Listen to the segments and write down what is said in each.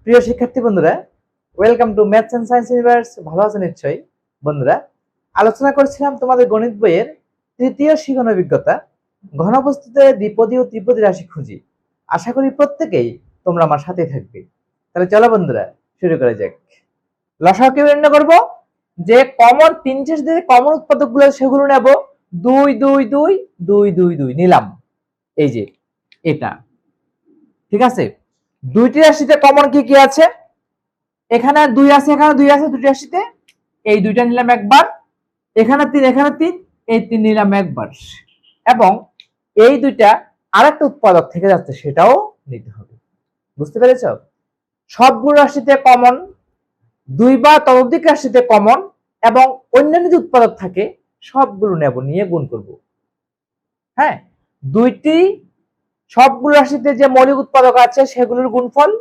প্রিয় শিক্ষার্থী বন্ধুরা, welcome to maths and science universe. ভালো আছেন নিশ্চয়ই বন্ধুরা। আলোচনা করছিলাম তোমাদের গণিত বইয়ের তৃতীয় শিখন অভিজ্ঞতা ঘনবস্তুতে দ্বিপদী ও ত্রিপদী রাশি খুঁজি। আশা করি প্রত্যেকেই তোমরা আমার সাথে থাকবে। তাহলে চলো বন্ধুরা, শুরু করা যাক। লসাগু নির্ণয় করব, যে কমন তিনটে যে কমন উৎপাদকগুলো সেগুলো নেব। 2 2 2 2 2 2 নিলাম। এই যে এটা, ঠিক আছে। দুইটি রাশিতে কমন কি কি আছে? এখানে 2 আছে, এখানে 2 আছে দুটি রাশিতে। এই দুইটা নিলাম একবার, এখানে 3, এখানে 3, এই 3 নিলাম একবার। এবং এই দুইটা আরেকটা উৎপাদক থেকে যাচ্ছে, সেটাও নিতে হবে। বুঝতে পেরেছো? সবগুলো রাশিতে কমন, 2 বা ততোধিক রাশিতে কমন, এবং অন্যান্য যে উৎপাদক থাকে সবগুলো নেব, নিয়ে গুণ করব। হ্যাঁ, দুইটি সবগুলো রাশিতে যে মৌলিক উৎপাদক আছে সেগুলোর গুণফল,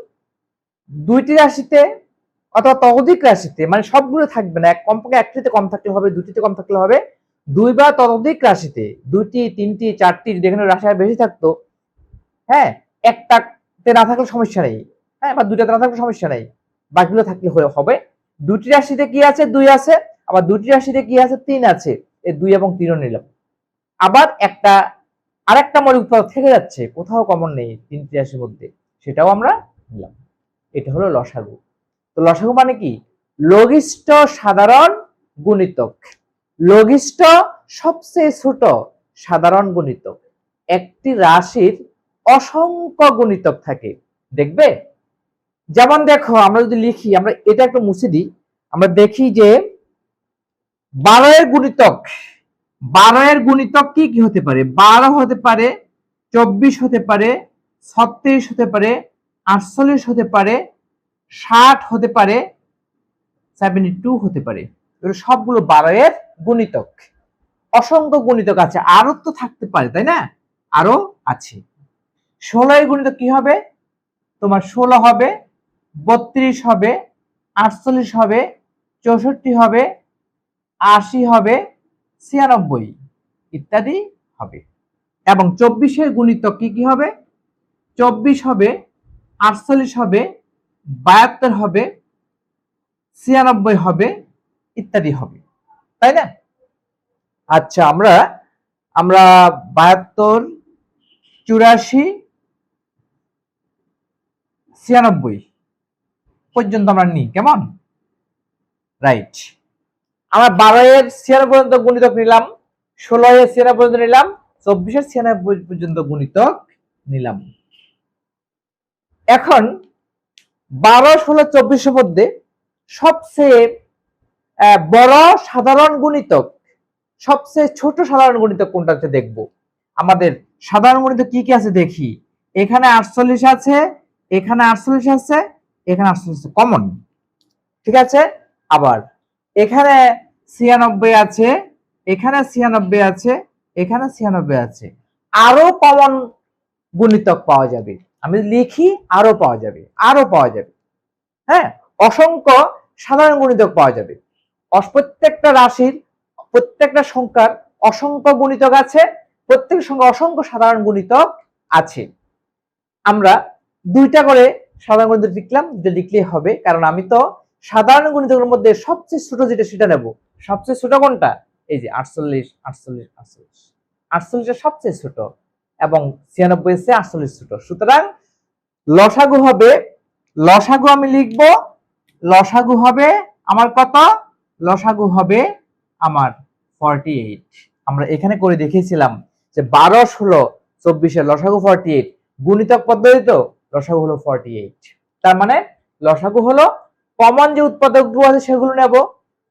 দুইটি রাশিতে অথবা ততোধিক রাশিতে, মানে সবগুলো থাকবে না, কমপক্ষে একটিতে কম থাকলে হবে, দুটিতে কম থাকলে হবে। 2 বা ততোধিক রাশিতে, 2টি 3টি 4টি, যেখানে রাশি আর বেশি থাকতো, হ্যাঁ, একটাতে না থাকলে সমস্যা নেই, হ্যাঁ, বা দুইটাতে না থাকলে সমস্যা নেই, বাকিগুলো থাকলে হবে। দুটি রাশিতে কি আছে? 2 আছে, আবার দুটি রাশিতে কি আছে? 3 আছে। এই 2 এবং 3 নিলাম। আবার আরেকটা মৌলিক উৎপাদক থেকে যাচ্ছে, কোথাও কমন নেই তিনটি রাশির মধ্যে, সেটাও আমরা নিলাম। এটা হলো লসাগু। তো লসাগু মানে কি? লঘিষ্ঠ সাধারণ গুণিতক। লঘিষ্ঠ সবচেয়ে ছোট সাধারণ গুণিতক। একটি রাশির অসংখ্য গুণিতক থাকে, দেখবে। যেমন দেখো, আমরা যদি লিখি, আমরা এটা একটু মুছে দিই, আমরা দেখি যে 12 এর গুণিতক, 12 এর গুণিতক কি কি হতে পারে? 12 হতে পারে, 24 হতে পারে, 36 হতে পারে, 48 হতে পারে, 60 হতে পারে, 72 হতে পারে। এগুলো সবগুলো 12 এর গুণিতক। অসংখ্য গুণিতক আছে, আরো তো থাকতে পারে, তাই না? আরো আছে। 16 এর গুণিতক কি হবে? তোমার 16 হবে, 32 হবে, 48 হবে, 64 হবে, 80 হবে, 96 ইত্যাদি হবে। এবং 24 এর গুণিতক কি কি হবে? 24 হবে, 48 হবে, 72 হবে, 96 হবে, ইত্যাদি হবে, তাই না? আচ্ছা, আমরা 72, 84, 96 পর্যন্ত আমরা নিই, কেমন? রাইট। আমরা 12 এর 96 পর্যন্ত গুণিতক নিলাম, 16 এর 96 পর্যন্ত নিলাম, 24 এর 96 পর্যন্ত গুণিতক নিলাম। এখন 12, 16, 24 এর মধ্যে সবচেয়ে বড় সাধারণ গুণিতক, সবচেয়ে ছোট সাধারণ গুণিতক কোনটা আছে দেখব। আমাদের সাধারণ গুণিতক কি কি আছে দেখি। এখানে 48 আছে, এখানে 48 আছে, এখানে 48 আছে, কমন, ঠিক আছে। আবার এখানে 96 আছে, এখানে 96 আছে, এখানে 96 আছে। আরো কমন গুণিতক পাওয়া যাবে, আমি লিখি আরো পাওয়া যাবে, আরো পাওয়া যাবে। হ্যাঁ, অসংখ্য সাধারণ গুণিতক পাওয়া যাবে। প্রত্যেকটা রাশির, প্রত্যেকটা সংখ্যার অসংখ্য গুণিতক আছে, প্রত্যেক সংখ্যা অসংখ্য সাধারণ গুণিতক আছে। আমরা 2টা করে সাধারণ গুণিতক লিখলাম, যে লিখলেই হবে, কারণ আমি তো সাধারণ গুণিতকের মধ্যে সবচেয়ে ছোট যেটা সেটা নেব। সবচেয়ে ছোট কোনটা? এই যে 48, 48, 48, 48 সবচেয়ে ছোট, এবং 96 এর 48 ছোট। সুতরাং লসাগু হবে, লসাগু আমি লিখব, লসাগু হবে আমার কত? লসাগু হবে আমার 48। আমরা এখানে করে দেখিয়েছিলাম যে 12, 16, 24 এর লসাগু 48, গুণিতক পদ্ধতি তো লসাগু হলো 48। তার মানে লসাগু হলো কমন যে উৎপাদকগুলো আছে সেগুলো নেব,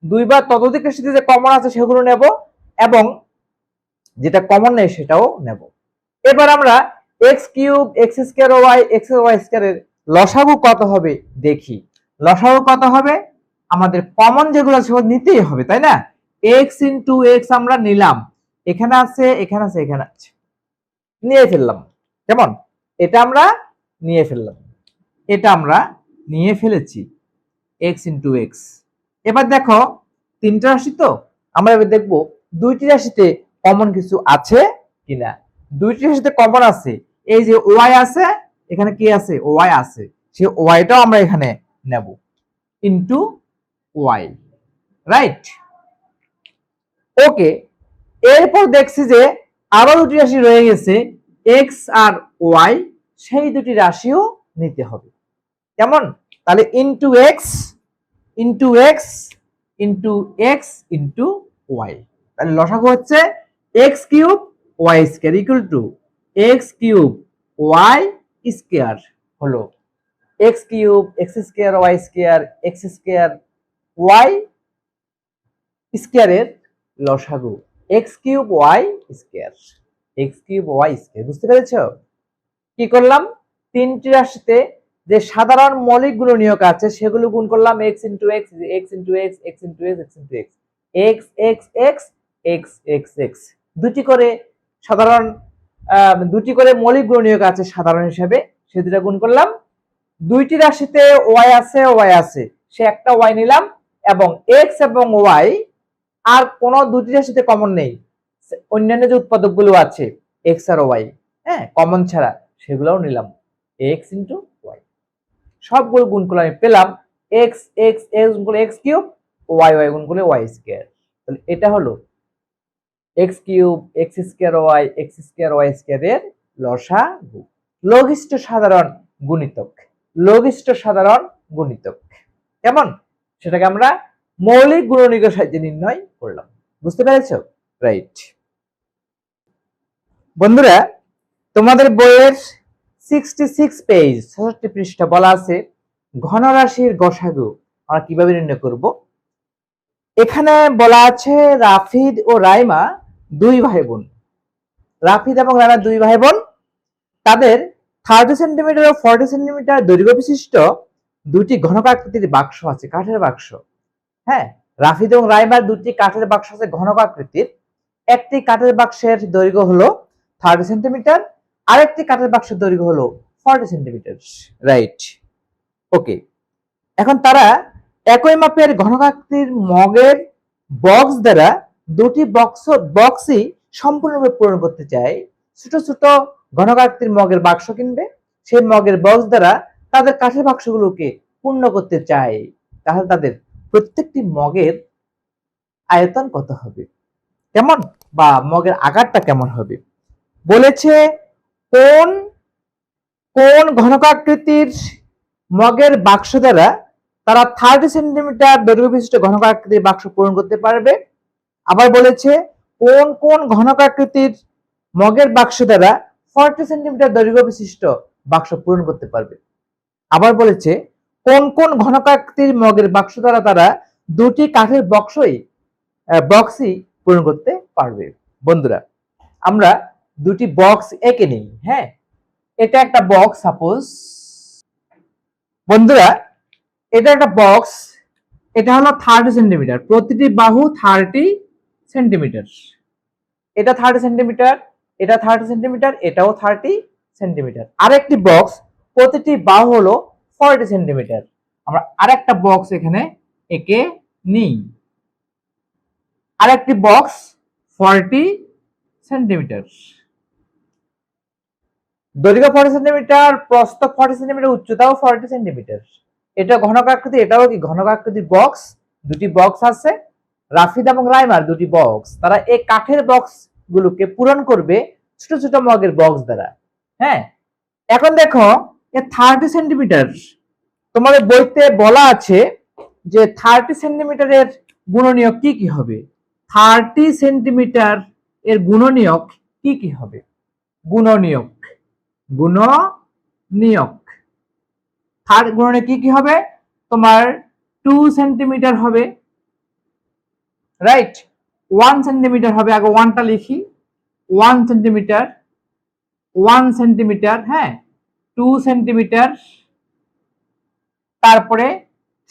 2 বা ততোধিক রাশিতে যে কমন আছে সেগুলো নেব, এবং যেটা কমন নেই সেটাও নেব। এবার আমরা x3, x2y, xy² এর লসাগু কত হবে দেখি। লসাগু কত হবে? আমাদের কমন যেগুলো আছে সেগুলো নিতেই হবে, তাই না? x ইনটু x আমরা নিলাম, এখানে আছে, এখানে আছে, এখানে আছে, নিয়ে ফেললাম, কেমন? এটা আমরা নিয়ে ফেললাম, এটা আমরা নিয়ে ফেলেছি, x ইনটু x। এবার দেখো, 3টা রাশি তো, আমরা এবার দেখবো 2টি রাশিতে কমন কিছু আছে কিনা। 2টি রাশিতে কমন আছে, এই যে y আছে, এখানে কি আছে? y আছে, সেই ওয়াইটাও আমরা এখানে নেব ইনটু ওয়াই, রাইট? ওকে, এরপর দেখছি যে আরো দুটি রাশি রয়ে গেছে এক্স আর ওয়াই, সেই দুটি রাশিও নিতে হবে। কেমন? তাহলে into x into x into x into y, তাহলে লসাগু হচ্ছে x cube y square equal to x cube y square হলো x cube x square y square x square y স্কয়ারের লসাগু x cube y square, x cube y square. বুঝতে পেরেছো? কি করলাম? তিনটি রাশিতে যে সাধারণ মৌলিক গুণনীয়ক আছে সেগুলো গুণ করলাম x into x, x into x, x into x, x into x, x x x x x x. দুটি করে সাধারণ দুটি করে মৌলিক গুণনীয়ক আছে সাধারণ হিসাবে, সে দুটা গুণ করলাম। দুইটি রাশিতে ওয়াই আছে, সে একটা ওয়াই নিলাম, এবং এক্স এবং ওয়াই আর কোন দুটি রাশিতে কমন নেই, অন্যান্য যে উৎপাদক গুলো আছে এক্স আর ওয়াই, হ্যাঁ, কমন ছাড়া, সেগুলোও নিলাম এক্স ইন্টু ওয়াই। সবগুলো গুণ করলে আমি পেলাম এক্স এক্স এক্স গুণ করলে এক্স কিউব, ওয়াই ওয়াই গুণ করলে ওয়াই স্কয়ার। তাহলে এটা হলো x cube x square y x square y square এর লসাগু, লঘিষ্ঠ সাধারণ গুণিতক, লঘিষ্ঠ সাধারণ গুণিতক। কেমন? সেটাকে আমরা মৌলিক গুণনীয়কের সাহায্যে নির্ণয় করলাম। বুঝতে পেরেছো? রাইট। বন্ধুরা, তোমাদের বইয়ের 66 পেজ 66 পৃষ্ঠা বলা আছে ঘনরাশির গসাগু আমরা কিভাবে নির্ণয় করব। এখানে বলা আছে রাফিদ ও রাইমা দুই ভাই বোন, রাফিদ এবং রাইমা দুই ভাই বোন, তাদের 30 সেন্টিমিটার ও 40 সেন্টিমিটার দৈর্ঘ্য বিশিষ্ট দুটি ঘনকাকৃতির বাক্স আছে, কাঠের বাক্স। হ্যাঁ, রাফিদ এবং রাইমার দুটি কাঠের বাক্স আছে ঘনকাকৃতির। একটি কাঠের বাক্সের দৈর্ঘ্য হলো 30 সেন্টিমিটার, আরেকটি কাঠের বাক্সের দৈর্ঘ্য হলো 40 সেন্টিমিটার, রাইট? ওকে, এখন তারা একই মাপের ঘনকাকৃতির মগের বক্স দ্বারা দুটি বক্সই সম্পূর্ণরূপে পূরণ করতে চায়। ছোট ছোট ঘনকাকৃতির মগের বাক্স কিনবে, সেই মগের বক্স দ্বারা তাদের কাঠের বাক্সগুলোকে পূর্ণ করতে চায়। তাহলে তাদের প্রত্যেকটি মগের আয়তন কত হবে, কেমন, বা মগের আকারটা কেমন হবে? বলেছে কোন কোন ঘনকাকৃতির মগের বাক্স দ্বারা তারা 30 সেন্টিমিটার দৈর্ঘ্য বিশিষ্ট ঘনকাকৃতির বাক্স পূরণ করতে পারবে। আবার বলেছে কোন কোন ঘনকাকৃতির মগের বাক্স দ্বারা 40 সেন্টিমিটার দৈর্ঘ্য বিশিষ্ট বাক্স পূরণ করতে পারবে। আবার বলেছে কোন কোন ঘনকাকৃতির মগের বাক্স দ্বারা তারা দুটি কাঠের বক্সই পূরণ করতে পারবে। বন্ধুরা, আমরা দুটি বক্স এঁকে নিই। হ্যাঁ, এটা একটা বক্স, সাপোজ। বন্ধুরা, এটা একটা বক্স, এটা হলো 30 সেন্টিমিটার, প্রতিটি বাহু 30 সেন্টিমিটার। এটা 30 সেন্টিমিটার, এটা 30 সেন্টিমিটার, এটাও 30 সেন্টিমিটার। আরেকটি বক্স, প্রতিটি বাহু হলো 40 সেন্টিমিটার। আমরা আরেকটা বক্স এখানে এঁকে নিই। আরেকটি বক্স 40 সেন্টিমিটার, দৈর্ঘ্য 40 সেন্টিমিটার, প্রস্থ 40 সেন্টিমিটার, উচ্চতাও 40 সেন্টিমিটার। এটা ঘনকাকৃতি, এটাও কি ঘনকাকৃতির বক্স। দুটি বক্স আছে, রাফিদ এবং রাইমার দুটি বক্স, তারা এই কাঠের বক্স গুলোকে পূরণ করবে ছোট ছোট মগের বক্স দ্বারা। হ্যাঁ, এখন দেখো এ 30 সেন্টিমিটার, তোমাদের বইতে বলা আছে যে 30 সেন্টিমিটারের গুণনীয়ক কি কি হবে। 30 সেন্টিমিটার এর গুণনীয়ক কি কি হবে? গুণনীয়ক থার্ড গুণনীয়ক কি কি হবে? তোমার 2 সেন্টিমিটার হবে, রাইট? 1 সেন্টিমিটার হবে, আগে 1টা লিখি। 1 সেন্টিমিটার, 1 সেন্টিমিটার, হ্যাঁ, 2 সেন্টিমিটার, তারপরে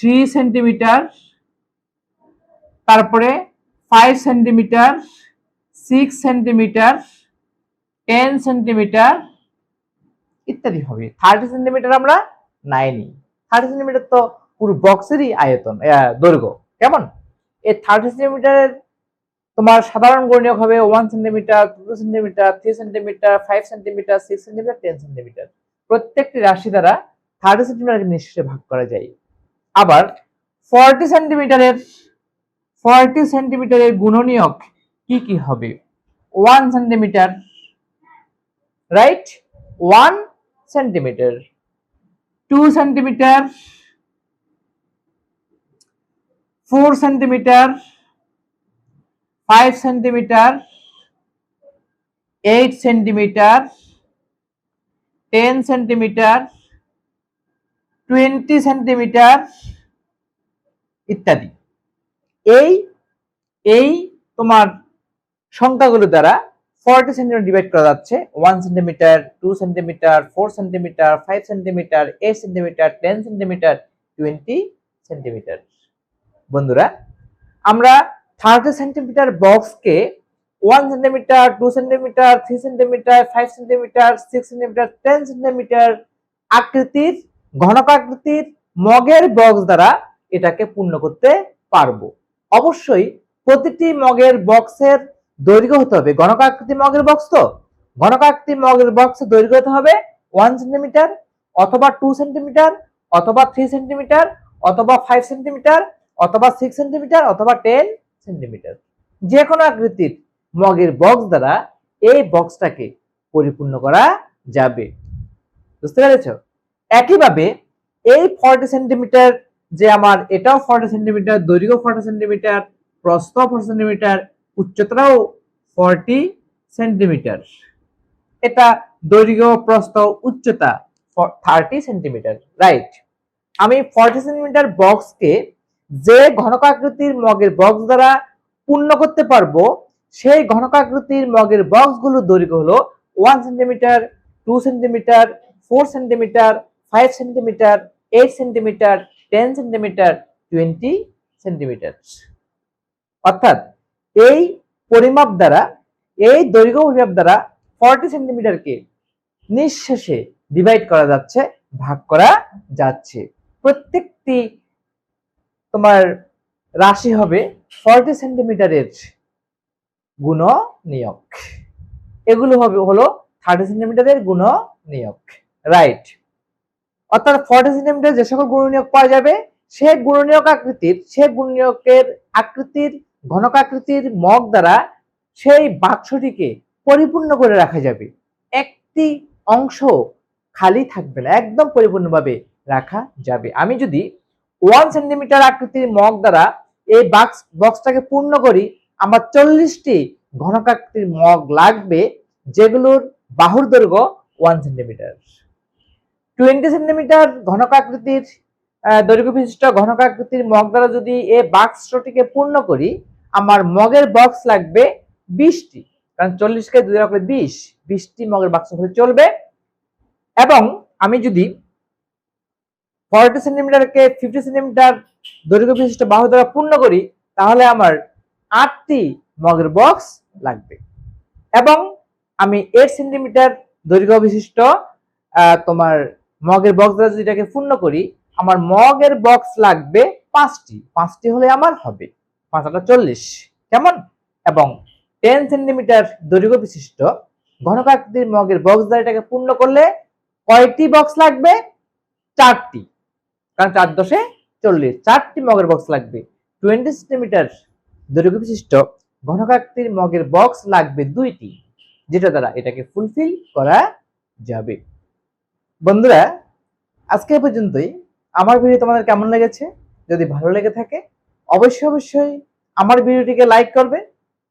3 সেন্টিমিটার, তারপরে 5 সেন্টিমিটার, 6 সেন্টিমিটার, 10 সেন্টিমিটার ইত্যাদি হবে। 30 সেন্টিমিটার আমরা নাইনি। 30 সেন্টিমিটার তো পুরো বক্সেরই আয়তন, দৈর্ঘ্য। কেমন? এই 30 সেন্টিমিটারের তোমার সাধারণ গুণনীয়ক হবে 1 centimetre, 2 centimetre, 3 centimetre, 5 centimetre, 6 centimetre, 10 centimetre. প্রত্যেকটি রাশি দ্বারা 30 সেন্টিমিটারকে নিঃশেষে ভাগ করা যায়। আবার 40 সেন্টিমিটারের গুণনীয়ক কি কি হবে? 1 centimetre, right, 1 centimetre, 2 centimetre, 4 centimetre, 5 centimetre, 8 centimetre, 10 centimetre, 20 centimetre ইত্যাদি। এই এই তোমার সংখ্যাগুলো দ্বারা 40 সেন্টিমিটার ডিভাইড করা যাচ্ছে। 1 centimetre, 2 centimetre, 4 centimetre, 5 centimetre, 8 centimetre, 10 centimetre, 20 centimetre. বন্ধুরা, আমরা 30 সেন্টিমিটার বক্সকে 1 centimetre, 2 centimetre, 3 centimetre, 5 centimetre, 6 centimetre, 10 centimetre আকৃতির, ঘনকাকৃতির মগের বক্স দ্বারা এটাকে পূর্ণ করতে পারবো। অবশ্যই প্রতিটি মগের বক্সের দৈর্ঘ্য হতে হবে, ঘনকাকৃতি মগের বক্স তো, ঘনকাকৃতি মগের বক্সের দৈর্ঘ্য হতে হবে 1 সেন্টিমিটার অথবা 2 সেন্টিমিটার অথবা 3 সেন্টিমিটার অথবা 5 সেন্টিমিটার অথবা 6 সেন্টিমিটার অথবা 10 সেন্টিমিটার। যে কোনো আকৃতির মগের বক্স দ্বারা এই বক্সটাকে পরিপূর্ণ করা যাবে। বুঝতে পেরেছো? একইভাবে এই 40 সেন্টিমিটার যে আমার, এটাও 40 সেন্টিমিটার, দৈর্ঘ্য 40 সেন্টিমিটার, প্রস্থ 40 সেন্টিমিটার, উচ্চতাও 40 সেন্টিমিটার। এটা দৈর্ঘ্য, প্রস্থ, উচ্চতা 30 সেন্টিমিটার, রাইট। আমি 40 সেন্টিমিটার বক্সকে যে ঘনকাকৃতির মগের বক্স দ্বারা পূর্ণ করতে পারবো, সেই ঘনকাকৃতির মগের বক্সগুলোর দৈর্ঘ্য হলো 1 centimetre, 2 centimetre, 4 centimetre, 5 centimetre, 8 centimetre, 10 centimetre, 20 centimetre. অর্থাৎ এই পরিমাপ দ্বারা, এই দৈর্ঘ্য পরিমাপ দ্বারা 40 সেন্টিমিটারকে নিঃশেষে ডিভাইড করা যাচ্ছে, ভাগ করা যাচ্ছে। প্রত্যেকটি তোমার রাশি হবে 40 সেন্টিমিটারের গুণনীয়ক। এগুলো হবে হলো 30 সেন্টিমিটারের গুণনীয়ক, রাইট। অর্থাৎ 40 সেন্টিমিটার যে সকল গুণনীয়ক পাওয়া যাবে, সে গুণনীয়ক আকৃতির, সে গুণনীয়কের আকৃতির, ঘনকাকৃতির মগ দ্বারা সেই বাক্সটিকে পরিপূর্ণ করে রাখা যাবে। একটি অংশ খালি থাকবে না, একদম পরিপূর্ণভাবে রাখা যাবে। আমি যদি 1 সেন্টিমিটার আকৃতির মগ দ্বারা এই বক্সটাকে পূর্ণ করি, আমার 40টি ঘনকাকৃতির মগ লাগবে, যেগুলোর বাহুর দৈর্ঘ্য 1 সেন্টিমিটার। 20 সেন্টিমিটার ঘনকাকৃতির দৈর্ঘ্য বিশিষ্ট ঘনকাকৃতির মগ দ্বারা যদি এই বাক্সটিকে পূর্ণ করি, আমার মগের বক্স লাগবে 20টি, কারণ 40কে 2 দ্বারা করে 20টি মগের বাক্স হলে চলবে। এবং আমি যদি 40 সেন্টিমিটারকে 50 সেন্টিমিটার দৈর্ঘ্য বিশিষ্ট বাহু দ্বারা পূর্ণ করি, তাহলে আমার 8টি মগের বক্স লাগবে। এবং আমি 8 সেন্টিমিটার দৈর্ঘ্য বিশিষ্ট তোমার মগের বক্স দ্বারা যদি এটাকে পূর্ণ করি, আমার মগের বক্স লাগবে 5টি হলে আমার হবে 5 × 40, কেমন? এবং 10 সেন্টিমিটার দৈর্ঘ্য বিশিষ্ট ঘনকাকৃতির মগের বক্স দ্বারা এটাকে পূর্ণ করলে কয়টি বক্স লাগবে? 4টি, কারণ 4 × 10 = 40, 4টি মগের বক্স লাগবে। 20 সেন্টিমিটার দৈর্ঘ্য বিশিষ্ট ঘনকাকৃতির মগের বক্স লাগবে 2টি, যেটা দ্বারা এটাকে ফুলফিল করা যাবে। বন্ধুরা, আজকে এই পর্যন্তই। আমার ভিডিও তোমাদের কেমন লেগেছে? যদি ভালো লেগে থাকে অবশ্যই আমার ভিডিওটিকে লাইক করবে,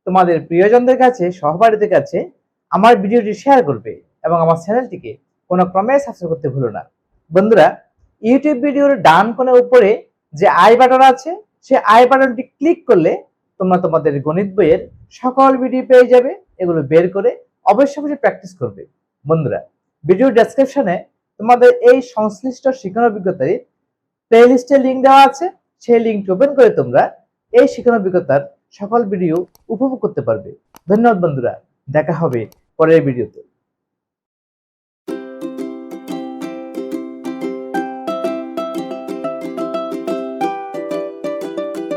তোমাদের প্রিয়জনদের কাছে, সহপাঠীদের কাছে আমার ভিডিওটি শেয়ার করবে এবং আমার চ্যানেলটিকে কোনো ক্রমে সাবস্ক্রাইব করতে ভুলো না। বন্ধুরা, ইউটিউব ভিডিওর ডান কোণের উপরে যে আই বাটন আছে, সেই আই বাটনটি ক্লিক করলে তোমরা তোমাদের গণিত বইয়ের সকল ভিডিও পেয়ে যাবে। এগুলো বের করে অবশ্যই প্র্যাকটিস করবে। বন্ধুরা, ভিডিও ডেসক্রিপশনে তোমাদের এই সংশ্লিষ্ট শিক্ষণ অভিজ্ঞতার প্লেলিস্টের লিঙ্ক দেওয়া আছে। সেই লিঙ্কটি ওপেন করে তোমরা এই শিক্ষণ অভিজ্ঞতার সকল ভিডিও উপভোগ করতে পারবে। ধন্যবাদ বন্ধুরা, দেখা হবে পরের ভিডিওতে।